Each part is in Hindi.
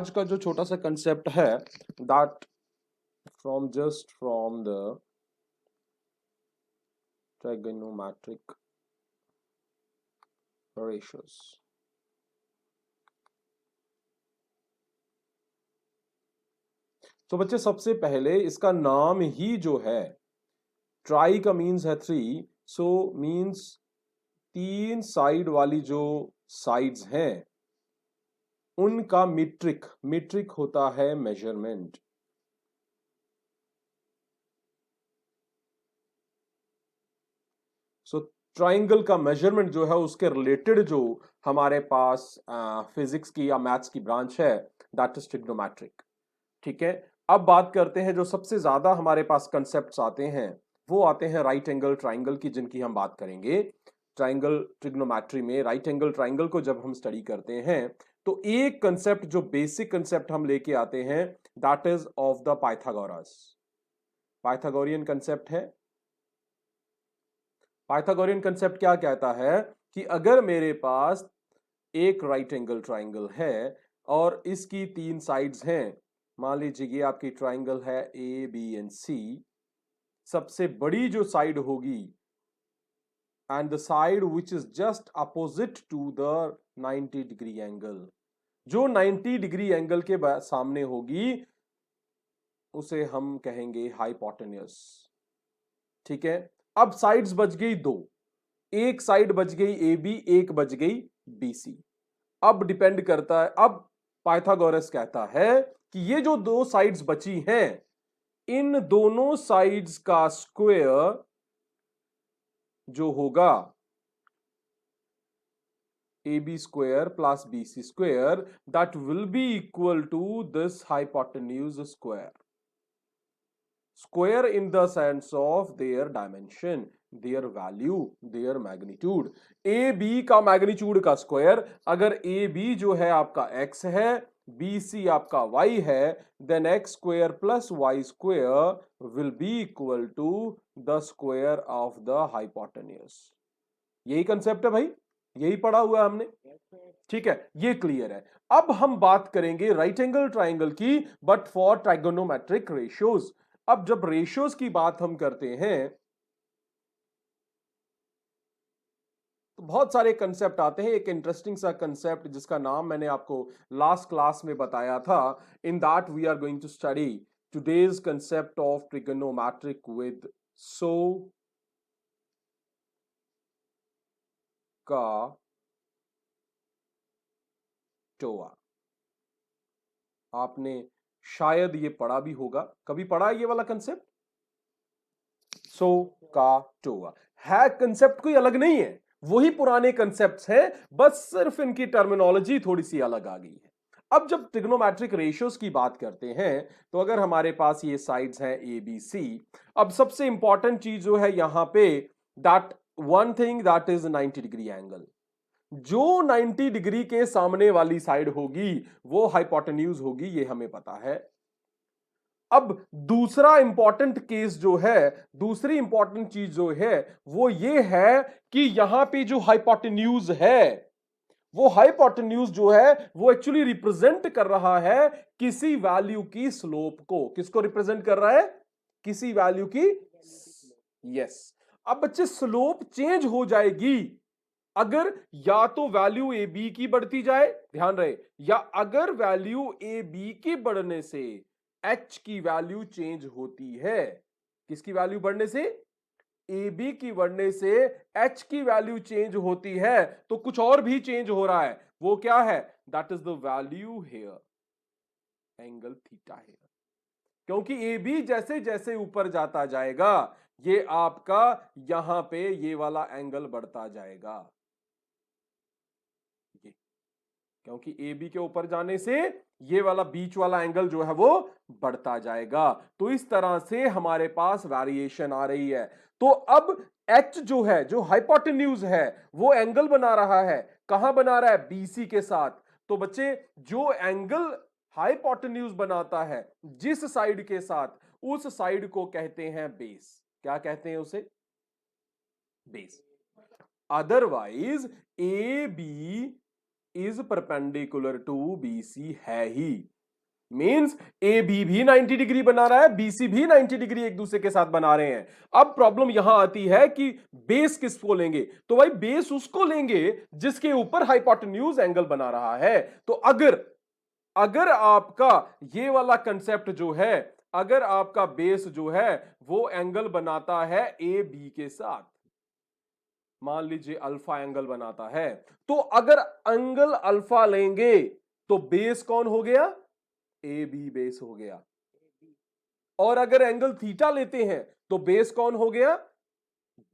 आज का जो छोटा सा कंसेप्ट है that from the trigonometric ratios। तो बच्चे सबसे पहले इसका नाम ही जो है, ट्राई का मीन्स है 3, सो मीन्स 3 साइड वाली जो साइड्स हैं उनका मीट्रिक होता है मेजरमेंट। सो ट्राइंगल का मेजरमेंट जो है उसके रिलेटेड जो हमारे पास फिजिक्स की या मैथ्स की ब्रांच है दैट इज ट्रिग्नोमेट्रिक। ठीक है, अब बात करते हैं जो सबसे ज्यादा हमारे पास कंसेप्ट्स आते हैं वो आते हैं राइट एंगल ट्राइंगल की, जिनकी हम बात करेंगे। ट्राइंगल ट्रिग्नोमेट्री में राइट एंगल ट्राइंगल को जब हम स्टडी करते हैं तो एक कंसेप्ट जो बेसिक कंसेप्ट हम लेके आते हैं that is of the Pythagoras. Pythagorean concept है। पाइथागोरियन कंसेप्ट क्या कहता है कि अगर मेरे पास एक राइट एंगल ट्राइंगल है और इसकी 3 साइड्स हैं, मान लीजिए ये आपकी ट्राइंगल है ए बी एंड सी, सबसे बड़ी जो साइड होगी and the side which is just opposite to the 90 degree angle, जो 90 डिग्री एंगल के सामने होगी उसे हम कहेंगे हाइपोटेन्यूस। ठीक है, अब साइड्स बच गई 2, एक साइड बच गई ए बी, एक बच गई बी सी। अब डिपेंड करता है, अब पाइथागोरस कहता है कि ये जो 2 साइड्स बची हैं इन दोनों साइड्स का स्क्वायर जो होगा A B square plus B C square that will be equal to this hypotenuse square. Square in the sense of their dimension, their value, their magnitude. A B का मैग्नीट्यूड का स्क्वायर, अगर ए बी जो है आपका x है, बी सी आपका y है, then x square plus y square will be equal to the square of the hypotenuse. यही कंसेप्ट है भाई, यही पढ़ा हुआ है हमने। ठीक है, ये क्लियर है। अब हम बात करेंगे राइट एंगल ट्राइंगल की बट फॉर ट्राइगोनोमेट्रिक रेशियोज। अब जब रेशियोज की बात हम करते हैं तो बहुत सारे कंसेप्ट आते हैं। एक इंटरेस्टिंग सा कंसेप्ट जिसका नाम मैंने आपको लास्ट क्लास में बताया था, in that we are going to study today's concept of trigonometric with soh का टोआ। आपने शायद ये पढ़ा भी होगा, कभी पढ़ा है ये वाला कंसेप्ट? सो का टोआ है, कंसेप्ट कोई अलग नहीं है, वही पुराने कंसेप्ट्स हैं, बस सिर्फ इनकी टर्मिनोलॉजी थोड़ी सी अलग आ गई है। अब जब ट्रिग्नोमेट्रिक रेशियोज की बात करते हैं तो अगर हमारे पास ये साइड्स हैं ए बी सी, अब सबसे इंपॉर्टेंट चीज जो है यहां पे that one thing that is 90 degree angle. जो 90 डिग्री के सामने वाली साइड होगी वो हाइपोटेन्यूज होगी, ये हमें पता है। अब दूसरा इंपॉर्टेंट केस जो है, दूसरी इंपॉर्टेंट चीज जो है वो ये है कि यहां पे जो हाइपोटेन्यूज है, वो हाइपोटेन्यूज जो है वो एक्चुअली रिप्रेजेंट कर रहा है किसी वैल्यू की स्लोप को। किसको रिप्रेजेंट कर रहा है? किसी वैल्यू की। यस। अब बच्चे स्लोप चेंज हो जाएगी अगर या तो वैल्यू ए बी की बढ़ती जाए, ध्यान रहे, या अगर वैल्यू ए बी की बढ़ने से एच की वैल्यू चेंज होती है। किसकी वैल्यू बढ़ने से? ए बी की बढ़ने से एच की वैल्यू चेंज होती है, तो कुछ और भी चेंज हो रहा है। वो क्या है? That is the value here, angle theta here. क्योंकि ए बी जैसे जैसे ऊपर जाता जाएगा ये आपका यहां पे ये वाला एंगल बढ़ता जाएगा, ये, क्योंकि ए बी के ऊपर जाने से ये वाला बीच वाला एंगल जो है वो बढ़ता जाएगा। तो इस तरह से हमारे पास वेरिएशन आ रही है। तो अब एच जो है, जो हाइपोटेन्यूज है, वो एंगल बना रहा है। कहां बना रहा है? बीसी के साथ। तो बच्चे जो एंगल हाइपोटेन्यूज बनाता है जिस साइड के साथ, उस साइड को कहते हैं बेस। क्या कहते हैं उसे? Base. Otherwise A B is perpendicular to B C है ही, मींस ए बी भी 90 डिग्री बना रहा है, बीसी भी 90 डिग्री एक दूसरे के साथ बना रहे हैं। अब प्रॉब्लम यहां आती है कि बेस किसको लेंगे? तो भाई बेस उसको लेंगे जिसके ऊपर हाइपोटेन्यूज एंगल बना रहा है। तो अगर अगर आपका ये वाला कंसेप्ट जो है, अगर आपका बेस जो है वो एंगल बनाता है ए बी के साथ, मान लीजिए अल्फा एंगल बनाता है, तो अगर एंगल अल्फा लेंगे तो बेस कौन हो गया? ए बी बेस हो गया। और अगर एंगल थीटा लेते हैं तो बेस कौन हो गया?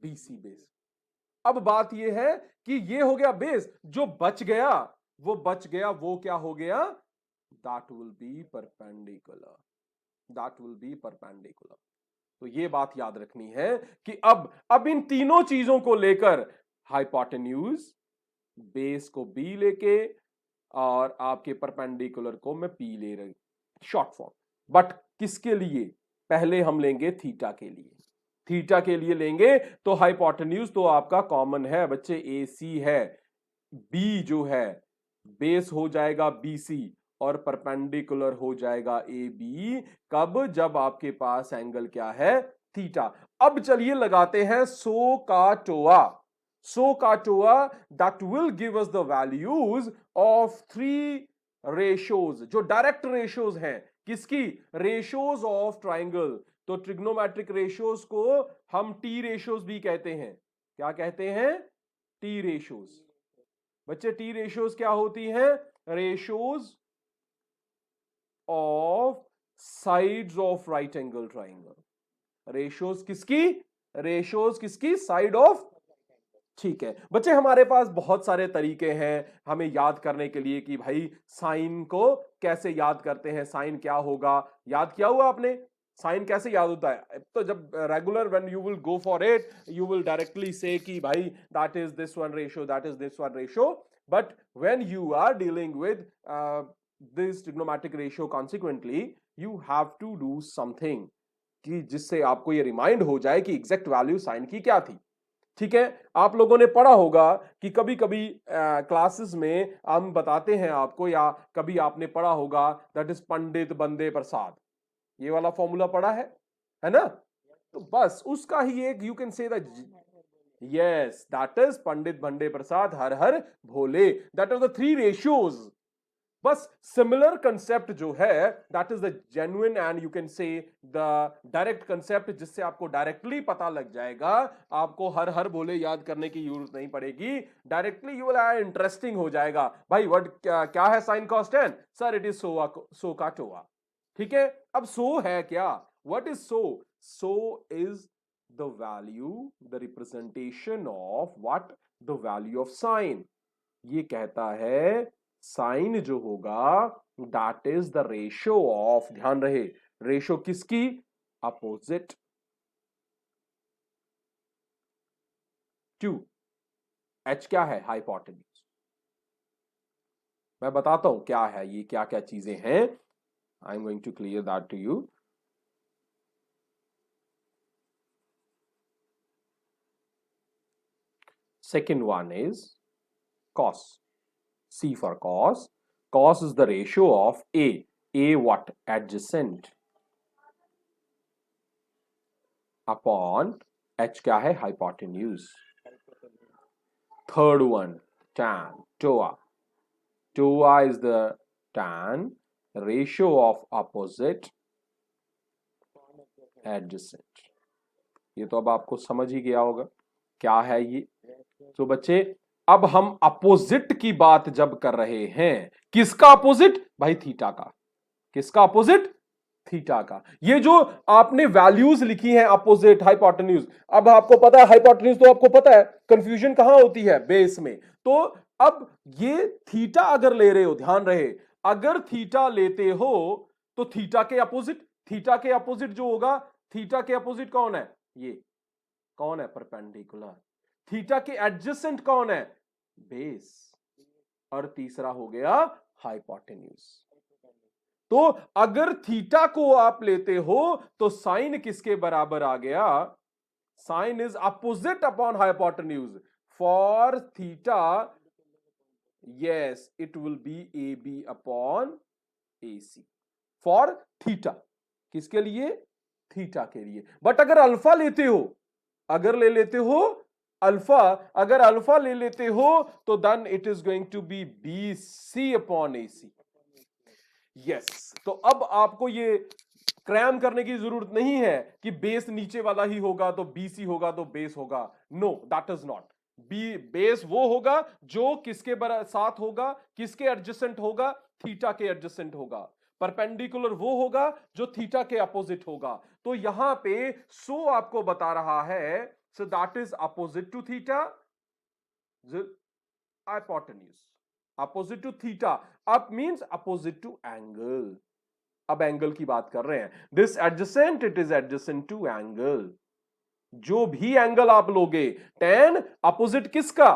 BC base. अब बात यह है कि ये हो गया बेस, जो बच गया वो क्या हो गया? That will B perpendicular, that will B perpendicular. तो ये बात याद रखनी है कि अब इन तीनों चीजों को लेकर हाइपोटेन्यूज, बेस को बी लेके और आपके परपेंडिकुलर को मैं पी ले रही, शॉर्ट फॉर्म। बट किसके लिए? पहले हम लेंगे थीटा के लिए। थीटा के लिए लेंगे तो हाइपोटेन्यूज तो आपका कॉमन है बच्चे, ए सी है, बी जो है बेस हो जाएगा बीसी और परपेंडिकुलर हो जाएगा ए बी। कब? जब आपके पास एंगल क्या है? थीटा। अब चलिए लगाते हैं सो का टोआ। सो का TOA that will give us the values of three ratios, जो डायरेक्ट रेशोज हैं। किसकी? Ratios of triangle. तो ट्रिग्नोमेट्रिक रेशोज को हम टी रेशोज भी कहते हैं। क्या कहते हैं? T ratios. बच्चे टी रेशोज क्या होती हैं? Ratios of sides of right angle triangle. Ratios किसकी? रेशोज किसकी? Side of. ठीक है बच्चे, हमारे पास बहुत सारे तरीके हैं हमें याद करने के लिए कि भाई साइन को कैसे याद करते हैं, साइन क्या होगा। याद किया हुआ आपने? साइन कैसे याद होता है? तो जब regular when you will go for it, you will directly say कि भाई that is this one ratio, that is this one ratio. But when you are dealing with this trigonometric ratio consequently, you have to do something कि जिससे आपको ये रिमाइंड हो जाए कि एग्जैक्ट वैल्यू साइन की क्या थी। ठीक है, आप लोगों ने पढ़ा होगा कि कभी कभी क्लासेस में हम बताते हैं आपको, या कभी आपने पढ़ा होगा दैट इज पंडित बंदे प्रसाद। ये वाला फॉर्मूला पढ़ा है ना? तो बस उसका ही एक, you can say that, yes that is Pandit Bande Prasad Har Har Bhole. That are the three ratios. बस सिमिलर कंसेप्ट जो है that is the genuine and you can say the direct concept, जिससे आपको डायरेक्टली पता लग जाएगा। आपको हर हर बोले याद करने की जरूरत नहीं पड़ेगी, डायरेक्टली यू विल इंटरेस्टिंग हो जाएगा। भाई व्हाट क्या है sine cos tan? Sir it is soh का टोआ। ठीक है, अब सो है क्या? What is soh? Soh is the value, the representation of what? The value of sine. ये कहता है साइन जो होगा that is the ratio of, ध्यान रहे, रेशियो किसकी? Opposite to H. क्या है? हाइपोटेन्यूज। मैं बताता हूं क्या है ये, क्या क्या चीजें हैं। I am going to clear that to you. Second one is cos. C for cos. Cos is the ratio of A. A what? Adjacent upon H क्या है? Hypotenuse. Third one, tan. TOA. TOA is the tan ratio of opposite adjacent. ये तो अब आपको समझ ही गया होगा क्या है ये। तो बच्चे अब हम अपोजिट की बात जब कर रहे हैं, किसका अपोजिट? भाई थीटा का। किसका अपोजिट? थीटा का। ये जो आपने वैल्यूज लिखी हैं अपोजिट, हाइपोटेन्यूज, अब आपको पता है हाइपोटेन्यूज, तो आपको पता है कंफ्यूजन कहां होती है? बेस में। तो अब ये थीटा अगर ले रहे हो, ध्यान रहे, अगर थीटा लेते हो तो थीटा के अपोजिट, थीटा के अपोजिट जो होगा, थीटा के अपोजिट कौन है? ये कौन है? परपेंडिकुलर। थीटा के एडजेसेंट कौन है? बेस। और तीसरा हो गया हाइपोटेन्यूज। तो अगर थीटा को आप लेते हो तो साइन किसके बराबर आ गया? Sine is opposite upon hypotenuse. For theta, yes, it will be A B upon A C. For theta, किसके लिए? थीटा के लिए। बट अगर अल्फा लेते हो, अगर ले लेते हो अल्फा, अगर अल्फा ले लेते हो तो then it is going to be B C upon A C. Yes, तो अब आपको ये क्रैम करने की जरूरत नहीं है कि बेस नीचे वाला ही होगा तो बीसी होगा तो बेस होगा। No, that is not. B base वो होगा जो किसके साथ होगा, किसके एडजेसेंट होगा? थीटा के एडजेसेंट होगा। परपेंडिकुलर वो होगा जो थीटा के अपोजिट होगा। तो यहां पे सो आपको बता रहा है, so that is opposite to theta, hypotenuse opposite to theta, up means opposite to angle. अब एंगल की बात कर रहे हैं, this adjacent it is adjacent to angle. जो भी एंगल आप लोगे, टेन अपोजिट किसका?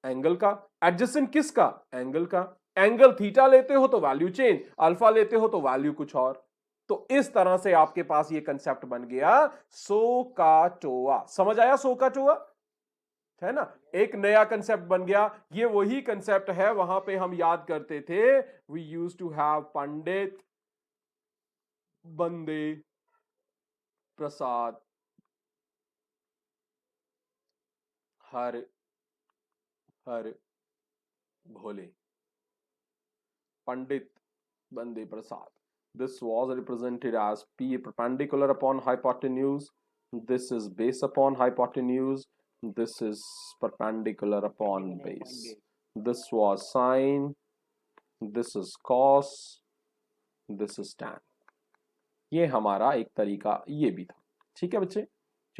एंगल का। एडजेसेंट किसका? एंगल का। एंगल थीटा लेते हो तो वैल्यू चेंज, अल्फा लेते हो तो वैल्यू कुछ और। तो इस तरह से आपके पास ये कंसेप्ट बन गया सोकाटोआ। समझ आया सोकाटोआ? है ना, एक नया कंसेप्ट बन गया। ये वही कंसेप्ट है, वहां पे हम याद करते थे, we used to have Pandit Bande Prasad Har Har Bhole. Pandit Bande Prasad, this was represented as P perpendicular upon hypotenuse, this is base upon hypotenuse, this is perpendicular upon base, this was sine, this is cos, this is tan। ये हमारा एक तरीका ये भी था। ठीक है बच्चे,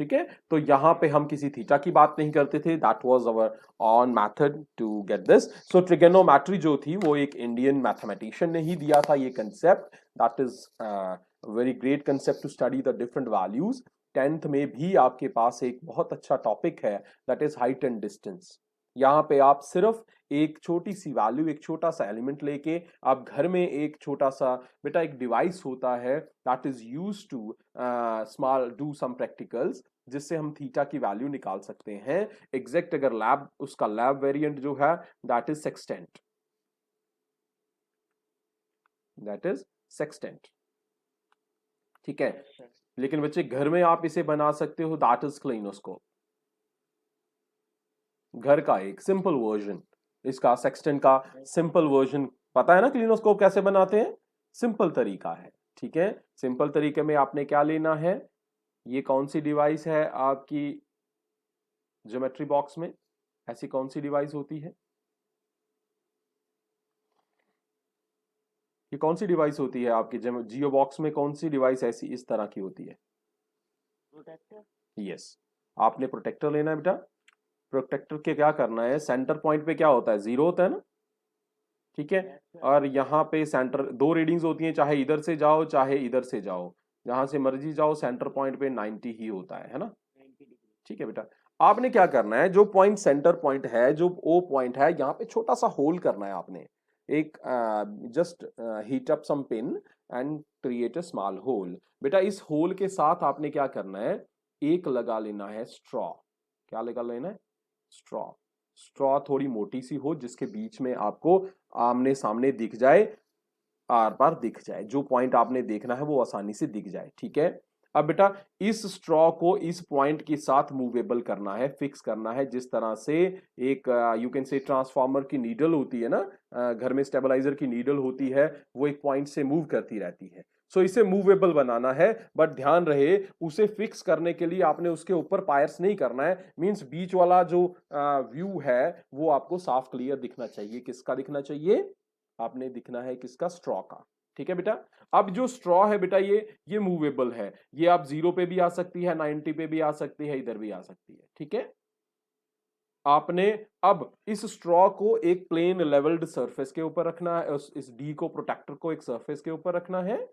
ठीक है। तो यहां पे हम किसी थीटा की बात नहीं करते थे, that was our own method to get this. So trigonometry जो थी वो एक इंडियन मैथमेटिशियन ने ही दिया था ये concept, that is very great concept to study the different values. 10th में भी आपके पास एक बहुत अच्छा टॉपिक है, that is height and distance. यहाँ पे आप सिर्फ एक छोटी सी वैल्यू, एक छोटा सा एलिमेंट लेके आप घर में एक छोटा सा बेटा एक डिवाइस होता है that is used to small do some practicals, जिससे हम थीटा की वैल्यू निकाल सकते हैं एग्जैक्ट। अगर लैब उसका लैब वेरिएंट जो है that is sextant, that is sextant. ठीक है, लेकिन बच्चे घर में आप इसे बना सकते हो, दैट इज क्लिनोस्कोप। घर का एक सिंपल वर्जन, इसका सेक्सटेंट का सिंपल वर्जन पता है ना, क्लिनोस्कोप कैसे बनाते हैं, सिंपल तरीका है। ठीक है, सिंपल तरीके में आपने क्या लेना है, ये कौन सी डिवाइस है आपकी ज्योमेट्री बॉक्स में, ऐसी कौन सी डिवाइस होती है, ये कौन सी डिवाइस होती है आपकी जियो बॉक्स में, कौन सी डिवाइस ऐसी इस तरह की होती है? प्रोटेक्टर। यस, आपने प्रोटेक्टर लेना है बेटा। प्रोटेक्टर के क्या करना है, सेंटर पॉइंट पे क्या होता है, 0 होता है ना। ठीक है, और यहाँ पे सेंटर दो रीडिंग्स होती हैं, चाहे इधर से जाओ चाहे इधर से जाओ, जहां से मर्जी जाओ, सेंटर पॉइंट पे 90 ही होता है ना। ठीक है बेटा, आपने क्या करना है, जो पॉइंट सेंटर पॉइंट है, जो ओ पॉइंट है, यहाँ पे छोटा सा होल करना है आपने। एक just heat up some pin and create a small hole. बेटा इस होल के साथ आपने क्या करना है, एक लगा लेना है स्ट्रॉ। क्या लगा लेना है, स्ट्रॉ। स्ट्रॉ थोड़ी मोटी सी हो, जिसके बीच में आपको आमने सामने दिख जाए, आर पार दिख जाए, जो पॉइंट आपने देखना है वो आसानी से दिख जाए। ठीक है, अब बेटा इस स्ट्रॉ को इस पॉइंट के साथ मूवेबल करना है, फिक्स करना है, जिस तरह से एक यू कैन से ट्रांसफार्मर की नीडल होती है ना, घर में स्टेबलाइजर की नीडल होती है, वो एक पॉइंट से मूव करती रहती है। सो इसे मूवेबल बनाना है, बट ध्यान रहे उसे फिक्स करने के लिए आपने उसके ऊपर पायर्स नहीं करना है, मींस बीच वाला जो व्यू है वो आपको साफ क्लियर दिखना चाहिए। किसका दिखना चाहिए, आपने दिखना है किसका, स्ट्रॉ का। ठीक है बेटा, अब जो स्ट्रॉ है बेटा ये मूवेबल है, ये आप 0 पे भी आ सकती है, 90 पे भी आ सकती है, इधर भी आ सकती है। ठीक है, आपने अब इस स्ट्रॉ को एक प्लेन लेवल्ड सरफेस के ऊपर रखना है, इस डी को, प्रोटेक्टर को एक सरफेस के ऊपर रखना है।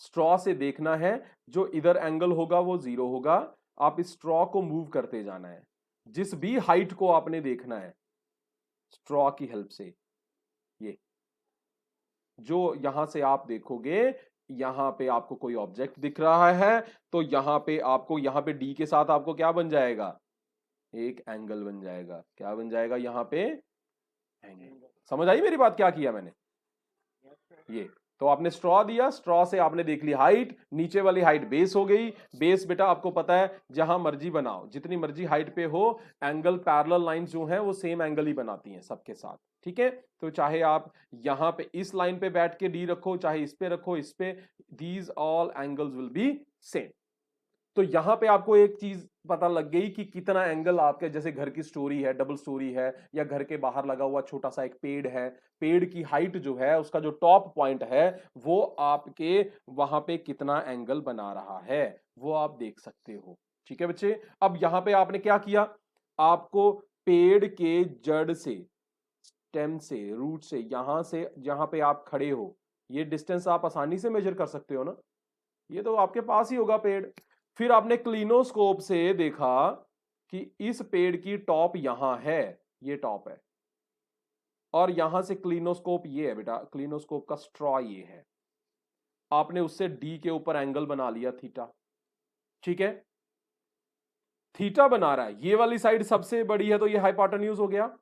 स्ट्रॉ से देखना है जो इधर एंगल होगा वो 0 होगा। आप इस स्ट्रॉ को मूव करते जाना है, जिस भी हाइट को आपने देखना है स्ट्रॉ की हेल्प से। ये जो यहां से आप देखोगे, यहां पे आपको कोई ऑब्जेक्ट दिख रहा है, तो यहां पे आपको, यहां पे डी के साथ आपको क्या बन जाएगा, एक एंगल बन जाएगा। क्या बन जाएगा यहाँ पे, एंगल। समझ आई मेरी बात, क्या किया मैंने, ये। तो आपने स्ट्रॉ दिया, स्ट्रॉ से आपने देख ली हाइट, नीचे वाली हाइट बेस हो गई। बेस बेटा आपको पता है जहां मर्जी बनाओ, जितनी मर्जी हाइट पे हो, एंगल पैरेलल लाइन जो है वो सेम एंगल ही बनाती हैं सबके साथ, ठीक है। तो चाहे आप यहां पे इस लाइन पे बैठ के डी रखो, चाहे इस पे रखो, इस पे, these all angles will be same. तो यहां पे आपको एक चीज पता लग गई कि कितना एंगल आपके, जैसे घर की स्टोरी है, डबल स्टोरी है, या घर के बाहर लगा हुआ छोटा सा एक पेड़ है, पेड़ की हाइट जो है, उसका जो टॉप पॉइंट है, वो आपके वहां पे कितना एंगल बना रहा है, वो आप देख सकते हो, ठीक है बच्चे। अब यहां पे आपने क्या किया, आपको पेड़ के जड़ से, स्टेम से, रूट से, यहां से जहां पे आप खड़े हो, ये डिस्टेंस आप आसानी से मेजर कर सकते हो ना, ये तो आपके पास ही होगा पेड़। फिर आपने क्लिनोस्कोप से देखा कि इस पेड़ की टॉप यहां है, ये टॉप है, और यहां से क्लिनोस्कोप ये है बेटा, क्लिनोस्कोप का स्ट्रॉ ये है, आपने उससे डी के ऊपर एंगल बना लिया थीटा, ठीक है। थीटा बना रहा है, ये वाली साइड सबसे बड़ी है तो ये हाइपोटेन्यूज हो गया।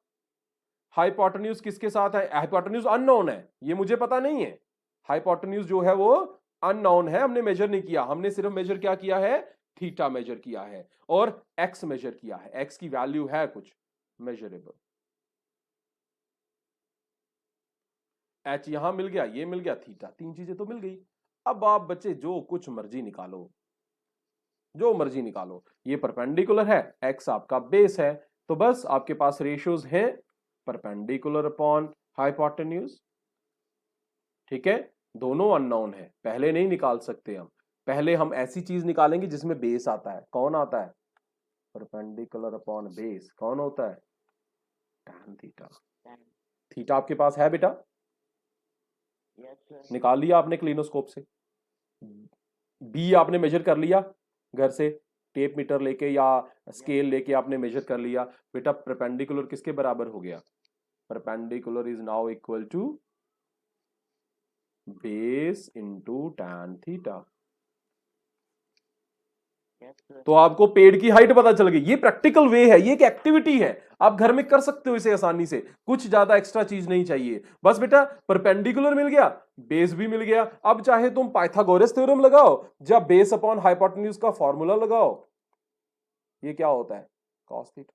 हाइपोटेन्यूज किसके साथ है, हाइपोटेन्यूज अननोन है, ये मुझे पता नहीं है, हाइपोटेन्यूज जो है वो अननोन है, हमने मेजर नहीं किया, हमने सिर्फ मेजर क्या किया है, थीटा मेजर किया है, और एक्स मेजर किया है, एक्स की वैल्यू है कुछ मेजरेबल। एच यहां मिल गया, ये मिल गया, थीटा, तीन चीजें तो मिल गई। अब आप बच्चे जो कुछ मर्जी निकालो, जो मर्जी निकालो, ये परपेंडिकुलर है, एक्स आपका बेस है, तो बस आपके पास रेशियोज हैं परपेंडिकुलर अपॉन हाइपोटेन्यूज, ठीक है। दोनों अननोन है, पहले नहीं निकाल सकते हम, पहले हम ऐसी चीज निकालेंगे जिसमें बेस आता है। कौन आता है, परपेंडिकुलर अपॉन बेस, कौन होता है, tan थीटा। थीटा आपके पास है बेटा, निकाल लिया आपने क्लिनोस्कोप से। बी आपने मेजर कर लिया घर से, टेप मीटर लेके या स्केल लेके आपने मेजर कर लिया बेटा। परपेंडिकुलर किसके बराबर हो गया, perpendicular is now equal to base into tan theta. तो आपको पेड़ की हाइट पता चल गई, ये प्रैक्टिकल वे है, ये एक एक्टिविटी है, आप घर में कर सकते हो इसे आसानी से, कुछ ज्यादा एक्स्ट्रा चीज नहीं चाहिए। बस बेटा परपेंडिकुलर मिल गया, बेस भी मिल गया, अब चाहे तुम पाइथागोरस थ्योरम लगाओ, जब बेस अपॉन हाइपोटेन्यूज का फॉर्मूला लगाओ, ये क्या होता है, cos थीटा।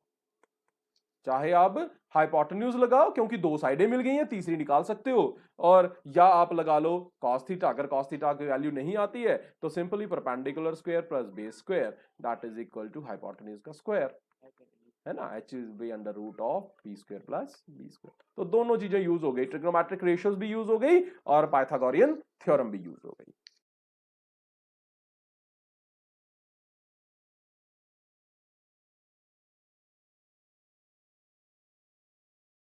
चाहे आप हाइपोटेन्यूज लगाओ, क्योंकि दो साइडें मिल गई हैं, तीसरी निकाल सकते हो, और या आप लगा लो cos थीटा, अगर cos थीटा की वैल्यू नहीं आती है तो simply perpendicular square plus base square that is equal to hypotenuse का स्क्वायर, है ना, h is B under root of P square plus B square. तो दोनों चीजें यूज हो गई, ट्रिग्नोमेट्रिक रेशियोज भी यूज हो गई और पाइथागोरियन थ्योरम भी यूज हो गई।